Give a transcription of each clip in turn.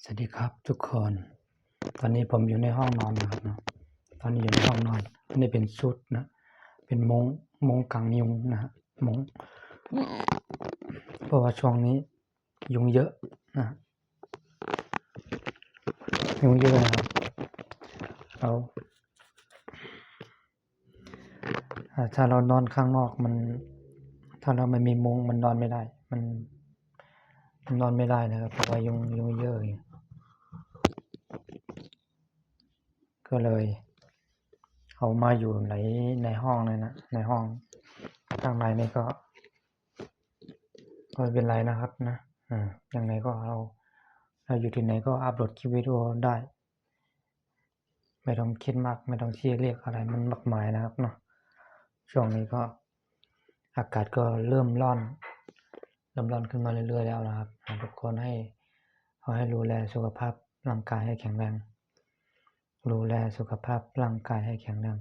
สวัสดีครับทุกคนตอนนี้ผมอยู่ในห้องนอนนะครับเนาะตอนนี้อยู่ในห้องนอนอันนี้เป็นชุดนะเป็นมุ้งกางยุงนะฮะมุ้งเพราะว่าช่วงนี้ยุงเยอะนะยุงเยอะนะครับเราถ้าเรานอนข้างนอกถ้าเราไม่มีมุ้งมันนอนไม่ได้มันนอนไม่ได้นะครับเพราะว่ายุงเยอะอย่างเงี้ยก็เลยเอามาอยู่ในห้องเลยนะในห้องข้างในนี่ก็ไม่เป็นไรนะครับนะยังไงก็เราอยู่ที่ไหนก็อัปโหลดคลิปวิดีโอได้ไม่ต้องคิดมากไม่ต้องซีเรียสอะไรมันมากมายนะครับเนาะช่วงนี้ก็อากาศก็เริ่มร้อนขึ้นมาเรื่อยๆแล้วนะครับทุกคนให้ดูแลสุขภาพร่างกายให้แข็งแรงดูแลสุขภาพร่างกายให้แข็งแรง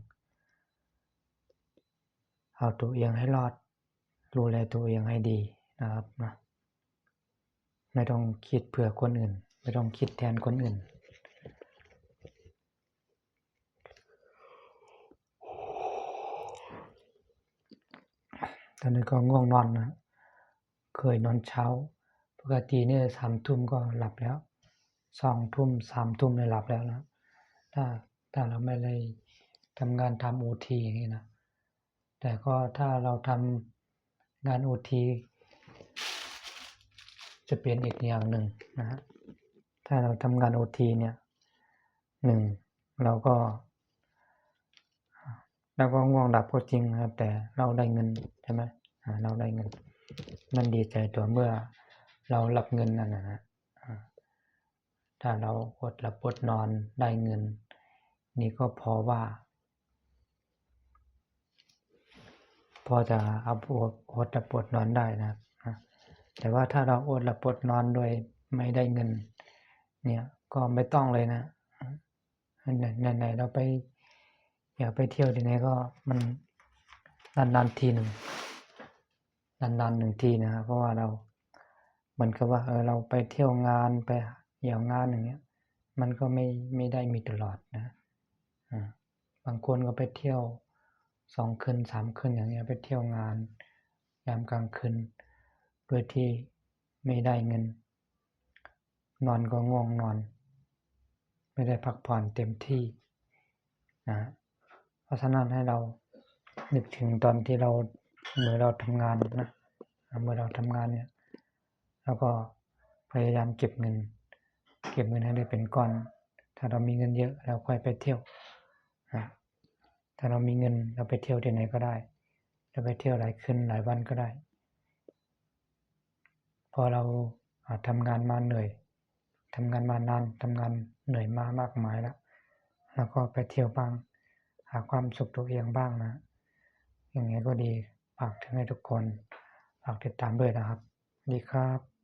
เอาตัวเองให้รอดดูแลตัวเองให้ดีนะครับนะไม่ต้องคิดเผื่อคนอื่นไม่ต้องคิดแทนคนอื่นตอนนี้ก็ง่วงนอนนะเคยนอนเช้าปกติเนี่ย3 ทุ่มก็หลับแล้ว2 ทุ่ม3 ทุ่มเนี่ยหลับแล้วนะถ้าเราไม่ได้ทำงานทำ OT อย่างนี้นะแต่ก็ถ้าเราทำงาน OT จะเป็นอีกอย่างหนึ่งนะฮะถ้าเราทำงาน OT เนี่ยเราก็ง่วงหลับก็จริงนะครับแต่เราได้เงินใช่ไหมเราได้เงินมันดีใจตัวเมื่อเรารับเงินนั่นนะฮะถ้าเราอดหลับอดนอนได้เงินนี่ก็พอจะเอาอดหลับอดนอนได้นะครับแต่ว่าถ้าเราอดหลับอดนอนโดยไม่ได้เงินเนี่ยก็ไม่ต้องเลยนะไหนเราไปอยากไปเที่ยวที่ไหนก็มันนานๆทีหนึ่งทีนะครับเพราะว่าเราเหมือนกับว่าเราไปเที่ยวงานไปเที่ยวงานอย่างเงี้ยมันก็ไม่ได้มีตลอดนะบางคนก็ไปเที่ยว2 คืน 3 คืนอย่างเงี้ยไปเที่ยวงานยามกลางคืนโดยที่ไม่ได้เงินนอนก็ง่วงนอนไม่ได้พักผ่อนเต็มที่นะเพราะฉะนั้นให้เรานึกถึงตอนที่เมื่อเราทำงานนะเมื่อเราทำงานเนี่ยแล้วก็พยายามเก็บเงินให้ได้เป็นก้อนถ้าเรามีเงินเยอะเราค่อยไปเที่ยวถ้าเรามีเงินเราไปเที่ยวที่ไหนก็ได้เราไปเที่ยวหลายคืนหลายวันก็ได้พอเราทำงานมาเหนื่อยทำงานมานานทำงานเหนื่อยมามากมายแล้วก็ไปเที่ยวบ้างหาความสุขตัวเองบ้างนะอย่างไงก็ดีฝากถึงให้ทุกคนฝากติดตามด้วยนะครับสวัสดีครับ